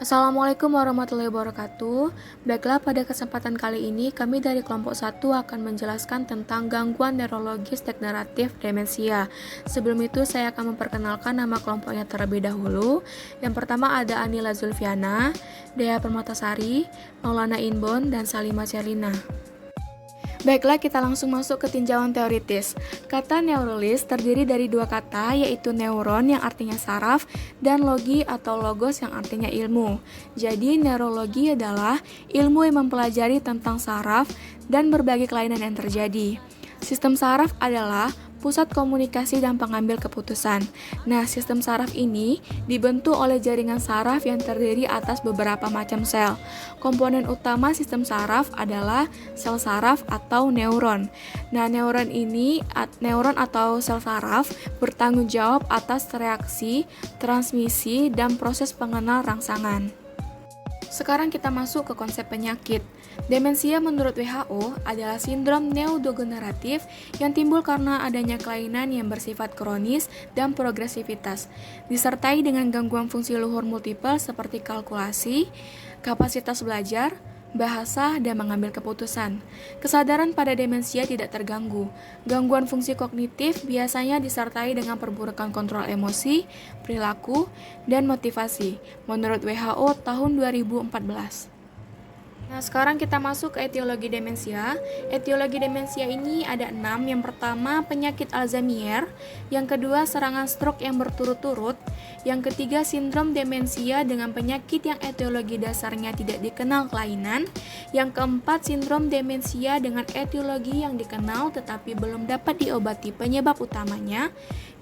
Assalamualaikum warahmatullahi wabarakatuh. Baiklah, pada kesempatan kali ini kami dari kelompok 1 akan menjelaskan tentang gangguan neurologis degeneratif demensia. Sebelum itu saya akan memperkenalkan nama kelompoknya terlebih dahulu. Yang pertama ada Anila Zulfiana, Dea Permatasari, Maulana Inbon, dan Salima Sherlina. Baiklah, kita langsung masuk ke tinjauan teoritis. Kata neuralis terdiri dari dua kata, yaitu neuron yang artinya saraf dan logi atau logos yang artinya ilmu. Jadi, neurologi adalah ilmu yang mempelajari tentang saraf dan berbagai kelainan yang terjadi. Sistem saraf adalah pusat komunikasi dan pengambil keputusan. Nah, sistem saraf ini dibentuk oleh jaringan saraf yang terdiri atas beberapa macam sel. Komponen utama sistem saraf adalah sel saraf atau neuron. Nah, neuron atau sel saraf bertanggung jawab atas reaksi, transmisi, dan proses pengenal rangsangan. Sekarang kita masuk ke konsep penyakit. Demensia menurut WHO adalah sindrom neurodegeneratif yang timbul karena adanya kelainan yang bersifat kronis dan progresivitas, disertai dengan gangguan fungsi luhur multiple seperti kalkulasi, kapasitas belajar, bahasa, dan mengambil keputusan. Kesadaran pada demensia tidak terganggu. Gangguan fungsi kognitif biasanya disertai dengan perburukan kontrol emosi, perilaku, dan motivasi, menurut WHO tahun 2014. Nah, sekarang kita masuk ke etiologi demensia. Etiologi demensia ini ada 6. Yang pertama, penyakit Alzheimer. Yang kedua, serangan stroke yang berturut-turut. Yang ketiga, sindrom demensia dengan penyakit yang etiologi dasarnya tidak dikenal kelainan. Yang keempat, sindrom demensia dengan etiologi yang dikenal tetapi belum dapat diobati penyebab utamanya.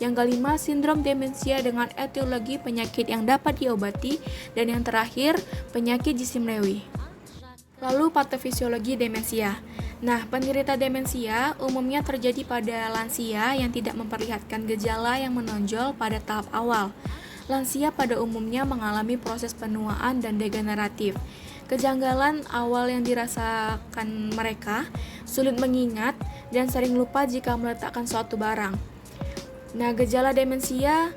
Yang kelima, sindrom demensia dengan etiologi penyakit yang dapat diobati. Dan yang terakhir, penyakit jisim Lewy. Lalu patofisiologi demensia. Nah, penderita demensia umumnya terjadi pada lansia yang tidak memperlihatkan gejala yang menonjol pada tahap awal. Lansia pada umumnya mengalami proses penuaan dan degeneratif. Kejanggalan awal yang dirasakan mereka sulit mengingat dan sering lupa jika meletakkan suatu barang. Nah, gejala demensia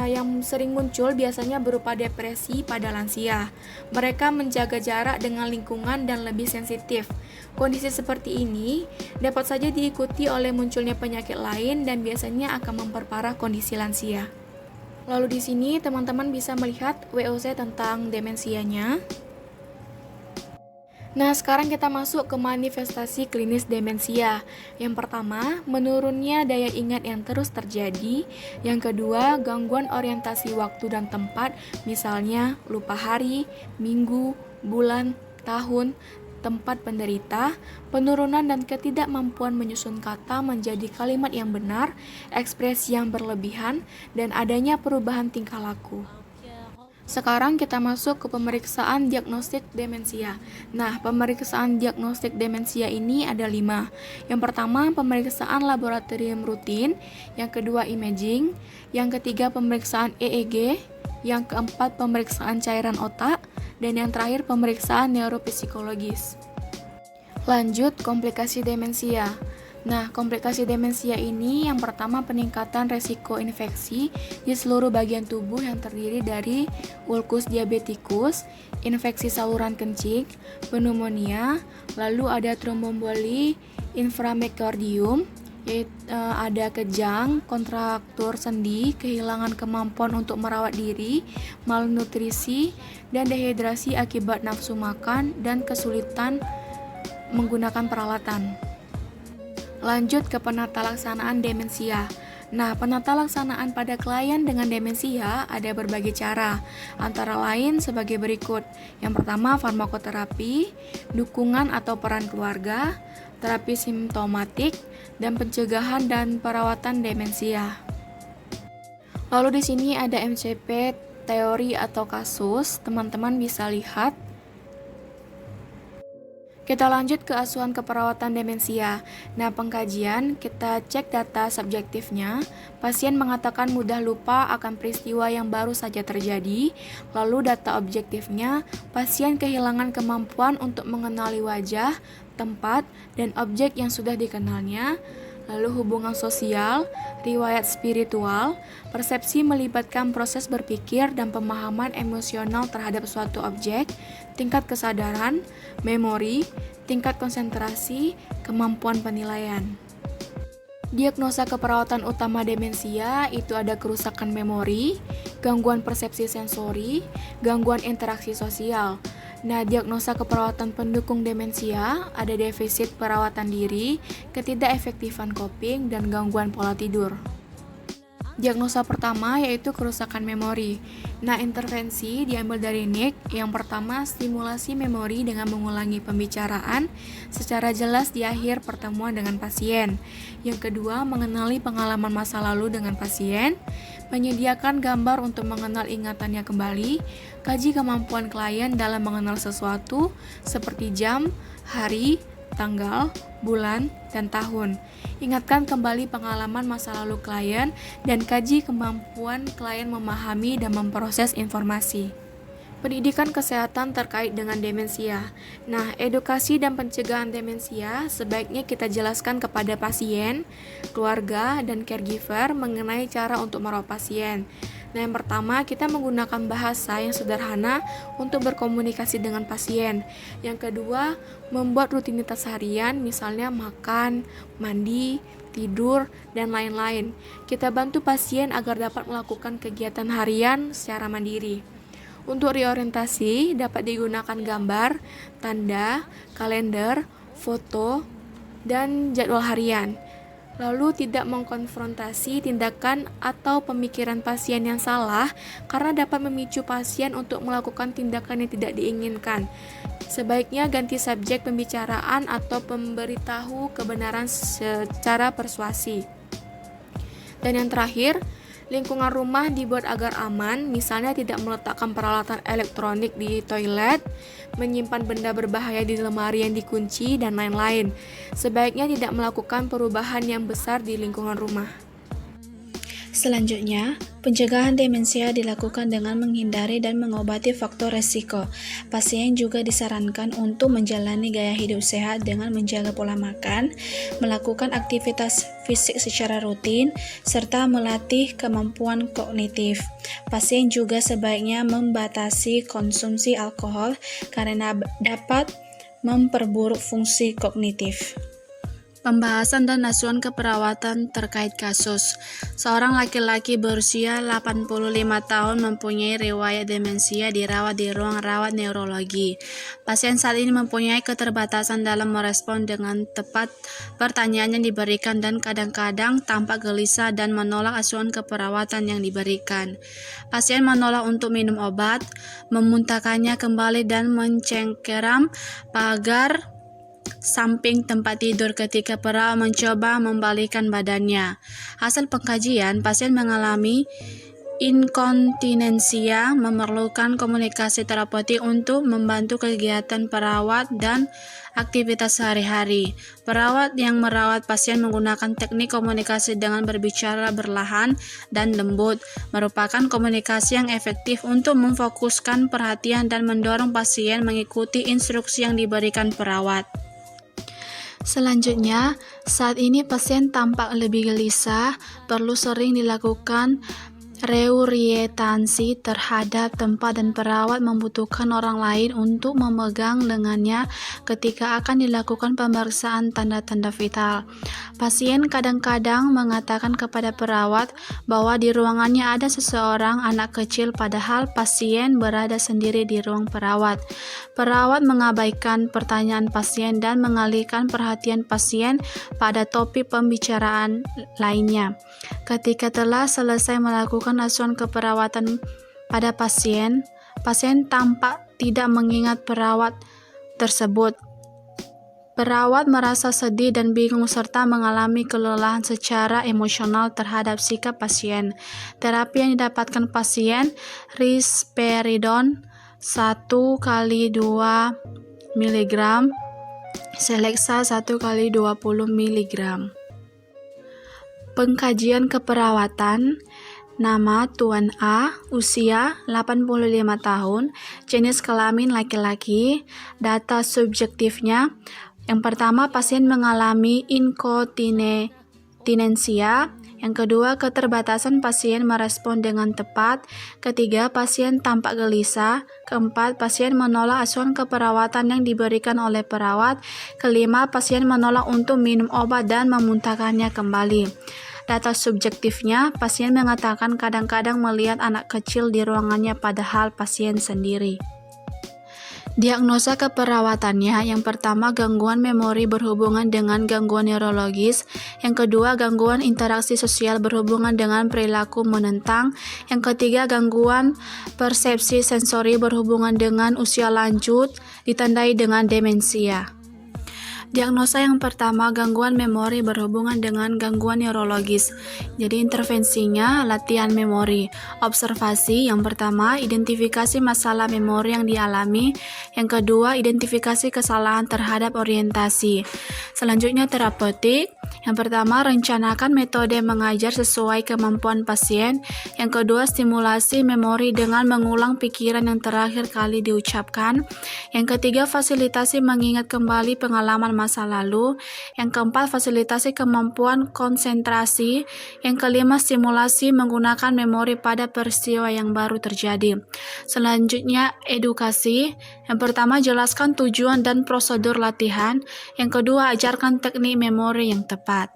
yang sering muncul biasanya berupa depresi pada lansia. Mereka menjaga jarak dengan lingkungan dan lebih sensitif. Kondisi seperti ini dapat saja diikuti oleh munculnya penyakit lain dan biasanya akan memperparah kondisi lansia. Lalu di sini teman-teman bisa melihat WOC tentang demensianya. Nah, sekarang kita masuk ke manifestasi klinis demensia. Yang pertama, menurunnya daya ingat yang terus terjadi. Yang kedua, gangguan orientasi waktu dan tempat, misalnya lupa hari, minggu, bulan, tahun, tempat penderita, penurunan dan ketidakmampuan menyusun kata menjadi kalimat yang benar, ekspresi yang berlebihan, dan adanya perubahan tingkah laku. Sekarang kita masuk ke pemeriksaan diagnostik demensia. Nah, pemeriksaan diagnostik demensia ini ada 5. Yang pertama, pemeriksaan laboratorium rutin. Yang kedua, imaging. Yang ketiga, pemeriksaan EEG. Yang keempat, pemeriksaan cairan otak. Dan yang terakhir, pemeriksaan neuropsikologis. Lanjut, komplikasi demensia. Nah, komplikasi demensia ini yang pertama peningkatan resiko infeksi di seluruh bagian tubuh yang terdiri dari ulkus diabeticus, infeksi saluran kencing, pneumonia, lalu ada tromboemboli inframecardium, yaitu ada kejang, kontraktur sendi, kehilangan kemampuan untuk merawat diri, malnutrisi, dan dehidrasi akibat nafsu makan dan kesulitan menggunakan peralatan. Lanjut ke penata laksanaan demensia. Nah, penata laksanaan pada klien dengan demensia ada berbagai cara, antara lain sebagai berikut. Yang pertama, farmakoterapi, dukungan atau peran keluarga, terapi simptomatik, dan pencegahan dan perawatan demensia. Lalu di sini ada MCP, teori atau kasus, teman-teman bisa lihat. Kita lanjut ke asuhan keperawatan demensia. Nah, pengkajian, kita cek data subjektifnya. Pasien mengatakan mudah lupa akan peristiwa yang baru saja terjadi. Lalu data objektifnya, pasien kehilangan kemampuan untuk mengenali wajah, tempat, dan objek yang sudah dikenalnya. lalu hubungan sosial, riwayat spiritual, persepsi melibatkan proses berpikir dan pemahaman emosional terhadap suatu objek, tingkat kesadaran, memori, tingkat konsentrasi, kemampuan penilaian. Diagnosa keperawatan utama demensia itu ada kerusakan memori, gangguan persepsi sensori, gangguan interaksi sosial. Nah, diagnosa keperawatan pendukung demensia ada defisit perawatan diri, ketidakefektifan coping, dan gangguan pola tidur. Diagnosa pertama yaitu kerusakan memori. Nah, intervensi diambil dari Nick. Yang pertama, stimulasi memori dengan mengulangi pembicaraan secara jelas di akhir pertemuan dengan pasien. Yang kedua, mengenali pengalaman masa lalu dengan pasien, menyediakan gambar untuk mengenal ingatannya kembali, kaji kemampuan klien dalam mengenal sesuatu seperti jam, hari, tanggal, bulan, dan tahun. Ingatkan kembali pengalaman masa lalu klien dan kaji kemampuan klien memahami dan memproses informasi. Pendidikan kesehatan terkait dengan demensia. Nah, edukasi dan pencegahan demensia sebaiknya kita jelaskan kepada pasien, keluarga, dan caregiver mengenai cara untuk merawat pasien. Nah, yang pertama, kita menggunakan bahasa yang sederhana untuk berkomunikasi dengan pasien. Yang kedua, membuat rutinitas harian, misalnya makan, mandi, tidur, dan lain-lain. Kita bantu pasien agar dapat melakukan kegiatan harian secara mandiri. Untuk reorientasi, dapat digunakan gambar, tanda, kalender, foto, dan jadwal harian. Lalu tidak mengkonfrontasi tindakan atau pemikiran pasien yang salah karena dapat memicu pasien untuk melakukan tindakan yang tidak diinginkan. Sebaiknya ganti subjek pembicaraan atau memberitahu kebenaran secara persuasi. Dan yang terakhir, lingkungan rumah dibuat agar aman, misalnya tidak meletakkan peralatan elektronik di toilet, menyimpan benda berbahaya di lemari yang dikunci, dan lain-lain. Sebaiknya tidak melakukan perubahan yang besar di lingkungan rumah. Selanjutnya, pencegahan demensia dilakukan dengan menghindari dan mengobati faktor resiko. Pasien juga disarankan untuk menjalani gaya hidup sehat dengan menjaga pola makan, melakukan aktivitas fisik secara rutin, serta melatih kemampuan kognitif. Pasien juga sebaiknya membatasi konsumsi alkohol karena dapat memperburuk fungsi kognitif. Pembahasan dan asuhan keperawatan terkait kasus. Seorang laki-laki berusia 85 tahun mempunyai riwayat demensia dirawat di ruang rawat neurologi. Pasien saat ini mempunyai keterbatasan dalam merespon dengan tepat pertanyaan yang diberikan dan kadang-kadang tampak gelisah dan menolak asuhan keperawatan yang diberikan. Pasien menolak untuk minum obat, memuntahkannya kembali dan mencengkeram pagar samping tempat tidur ketika perawat mencoba membalikkan badannya. Hasil pengkajian, pasien mengalami inkontinensia, memerlukan komunikasi terapeutik untuk membantu kegiatan perawat dan aktivitas sehari-hari. Perawat yang merawat pasien menggunakan teknik komunikasi dengan berbicara perlahan dan lembut, merupakan komunikasi yang efektif untuk memfokuskan perhatian dan mendorong pasien mengikuti instruksi yang diberikan perawat. Selanjutnya, saat ini pasien tampak lebih gelisah, perlu sering dilakukan reorientasi terhadap tempat dan perawat membutuhkan orang lain untuk memegang lengannya ketika akan dilakukan pemeriksaan tanda-tanda vital. Pasien kadang-kadang mengatakan kepada perawat bahwa di ruangannya ada seseorang anak kecil padahal pasien berada sendiri di ruang perawat. Perawat mengabaikan pertanyaan pasien dan mengalihkan perhatian pasien pada topik pembicaraan lainnya. Ketika telah selesai melakukan asuhan keperawatan pada pasien, pasien tampak tidak mengingat perawat tersebut. Perawat merasa sedih dan bingung serta mengalami kelelahan secara emosional terhadap sikap pasien. Terapi yang didapatkan pasien, risperidon 1x2 mg, Celexa 1x20 mg. Pengkajian keperawatan. Nama Tuan A, usia 85 tahun, jenis kelamin laki-laki, data subjektifnya. Yang pertama, pasien mengalami inkontinensia. Yang kedua, keterbatasan pasien merespon dengan tepat. Ketiga, pasien tampak gelisah. Keempat, pasien menolak asuhan keperawatan yang diberikan oleh perawat. Kelima, pasien menolak untuk minum obat dan memuntahkannya kembali. Data subjektifnya, pasien mengatakan kadang-kadang melihat anak kecil di ruangannya padahal pasien sendiri. Diagnosa keperawatannya, yang pertama gangguan memori berhubungan dengan gangguan neurologis, yang kedua gangguan interaksi sosial berhubungan dengan perilaku menentang, yang ketiga gangguan persepsi sensori berhubungan dengan usia lanjut, ditandai dengan demensia. Diagnosa yang pertama, gangguan memori berhubungan dengan gangguan neurologis. Jadi intervensinya latihan memori. Observasi yang pertama, identifikasi masalah memori yang dialami. Yang kedua, identifikasi kesalahan terhadap orientasi. Selanjutnya terapeutik. Yang pertama, rencanakan metode mengajar sesuai kemampuan pasien. Yang kedua, stimulasi memori dengan mengulang pikiran yang terakhir kali diucapkan. Yang ketiga, fasilitasi mengingat kembali pengalaman masa lalu. Yang keempat, fasilitasi kemampuan konsentrasi. Yang kelima, stimulasi menggunakan memori pada peristiwa yang baru terjadi. Selanjutnya, edukasi. Yang pertama, jelaskan tujuan dan prosedur latihan. Yang kedua, ajarkan teknik memori yang tepat.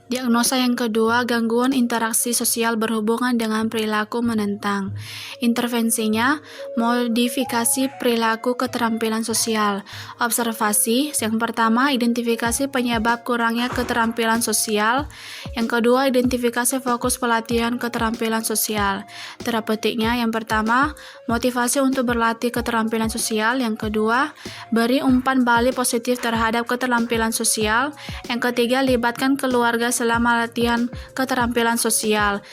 Diagnosa yang kedua, gangguan interaksi sosial berhubungan dengan perilaku menentang. Intervensinya, modifikasi perilaku keterampilan sosial. Observasi, yang pertama, identifikasi penyebab kurangnya keterampilan sosial. Yang kedua, identifikasi fokus pelatihan keterampilan sosial. Terapeutiknya, yang pertama, motivasi untuk berlatih keterampilan sosial. Yang kedua, beri umpan balik positif terhadap keterampilan sosial. Yang ketiga, libatkan keluarga selama latihan keterampilan sosial.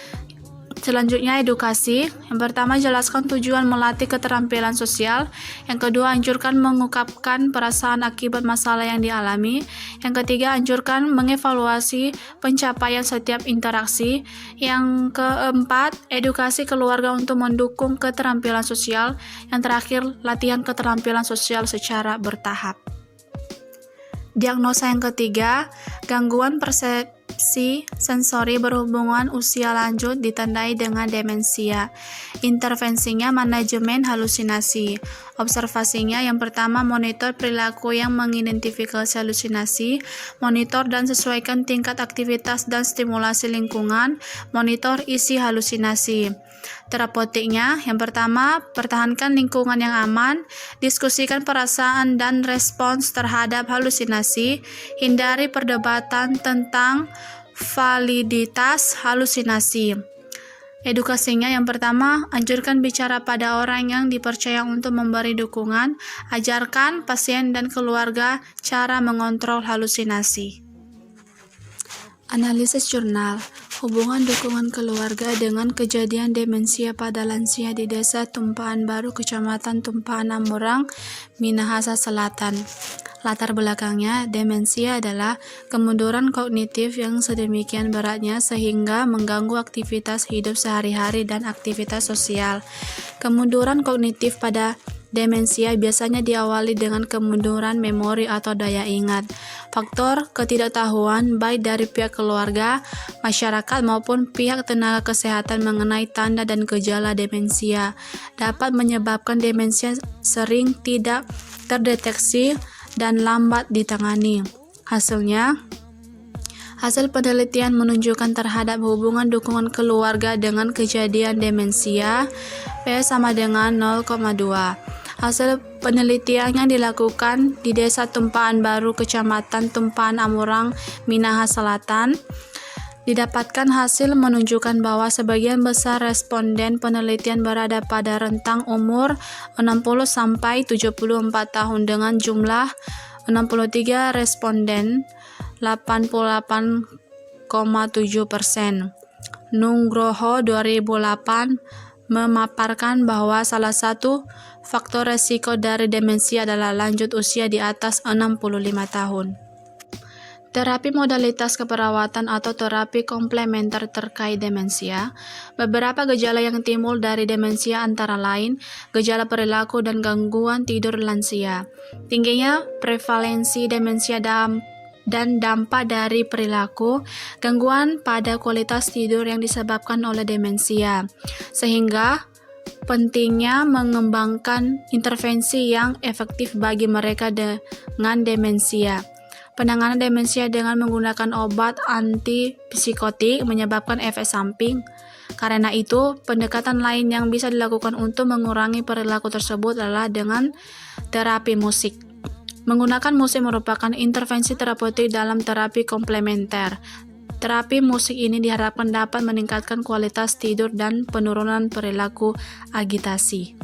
Selanjutnya, edukasi. Yang pertama, jelaskan tujuan melatih keterampilan sosial. Yang kedua, anjurkan mengungkapkan perasaan akibat masalah yang dialami. Yang ketiga, anjurkan mengevaluasi pencapaian setiap interaksi. Yang keempat, edukasi keluarga untuk mendukung keterampilan sosial. Yang terakhir, latihan keterampilan sosial secara bertahap. Diagnosa yang ketiga, gangguan persepsi sensori berhubungan usia lanjut ditandai dengan demensia. Intervensinya manajemen halusinasi. Observasinya yang pertama, monitor perilaku yang mengidentifikasi halusinasi, monitor dan sesuaikan tingkat aktivitas dan stimulasi lingkungan, monitor isi halusinasi. Terapeutiknya yang pertama, pertahankan lingkungan yang aman, diskusikan perasaan dan respons terhadap halusinasi, hindari perdebatan tentang validitas halusinasi. Edukasinya yang pertama, anjurkan bicara pada orang yang dipercaya untuk memberi dukungan, ajarkan pasien dan keluarga cara mengontrol halusinasi. Analisis jurnal, hubungan dukungan keluarga dengan kejadian demensia pada lansia di Desa Tumpahan Baru, Kecamatan Tumpahan Amurang, Minahasa Selatan. Latar belakangnya, demensia adalah kemunduran kognitif yang sedemikian beratnya sehingga mengganggu aktivitas hidup sehari-hari dan aktivitas sosial. Kemunduran kognitif pada demensia biasanya diawali dengan kemunduran memori atau daya ingat. Faktor ketidaktahuan baik dari pihak keluarga, masyarakat maupun pihak tenaga kesehatan mengenai tanda dan gejala demensia dapat menyebabkan demensia sering tidak terdeteksi dan lambat ditangani. Hasil penelitian menunjukkan terhadap hubungan dukungan keluarga dengan kejadian demensia P sama dengan 0,2. Hasil penelitian yang dilakukan di Desa Tumpahan Baru, Kecamatan Tumpahan Amurang, Minahasa Selatan, didapatkan hasil menunjukkan bahwa sebagian besar responden penelitian berada pada rentang umur 60 sampai 74 tahun dengan jumlah 63 responden, 88,7%. Nugroho 2008 memaparkan bahwa salah satu faktor resiko dari demensia adalah lanjut usia di atas 65 tahun. Terapi modalitas keperawatan atau terapi komplementer terkait demensia. Beberapa gejala yang timbul dari demensia antara lain gejala perilaku dan gangguan tidur lansia. Tingginya prevalensi demensia dan dampak dari perilaku, gangguan pada kualitas tidur yang disebabkan oleh demensia, sehingga pentingnya mengembangkan intervensi yang efektif bagi mereka dengan demensia. Penanganan demensia dengan menggunakan obat antipsikotik menyebabkan efek samping. Karena itu, pendekatan lain yang bisa dilakukan untuk mengurangi perilaku tersebut adalah dengan terapi musik. Menggunakan musik merupakan intervensi terapeutik dalam terapi komplementer. Terapi musik ini diharapkan dapat meningkatkan kualitas tidur dan penurunan perilaku agitasi.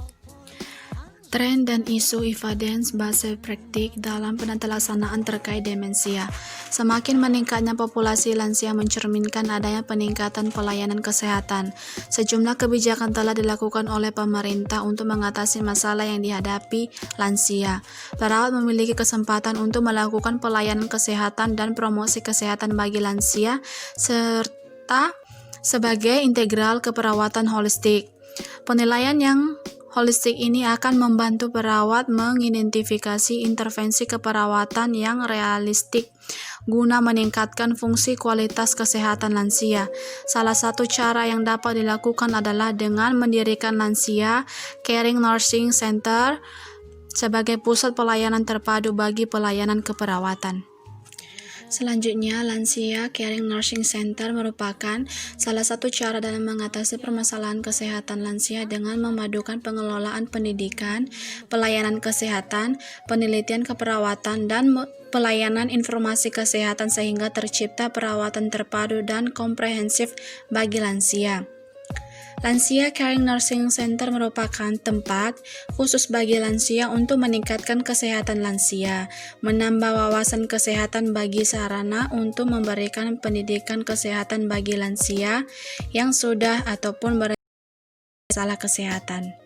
Tren dan isu evidence-based praktik dalam penelaksanaan terkait demensia. Semakin meningkatnya populasi lansia mencerminkan adanya peningkatan pelayanan kesehatan. Sejumlah kebijakan telah dilakukan oleh pemerintah untuk mengatasi masalah yang dihadapi lansia. Perawat memiliki kesempatan untuk melakukan pelayanan kesehatan dan promosi kesehatan bagi lansia, serta sebagai integral keperawatan holistik. Penilaian yang holistik ini akan membantu perawat mengidentifikasi intervensi keperawatan yang realistik guna meningkatkan fungsi kualitas kesehatan lansia. Salah satu cara yang dapat dilakukan adalah dengan mendirikan Lansia Caring Nursing Center sebagai pusat pelayanan terpadu bagi pelayanan keperawatan. Selanjutnya, Lansia Caring Nursing Center merupakan salah satu cara dalam mengatasi permasalahan kesehatan lansia dengan memadukan pengelolaan pendidikan, pelayanan kesehatan, penelitian keperawatan, dan pelayanan informasi kesehatan sehingga tercipta perawatan terpadu dan komprehensif bagi lansia. Lansia Caring Nursing Center merupakan tempat khusus bagi lansia untuk meningkatkan kesehatan lansia, menambah wawasan kesehatan bagi sarana untuk memberikan pendidikan kesehatan bagi lansia yang sudah ataupun bermasalah kesehatan.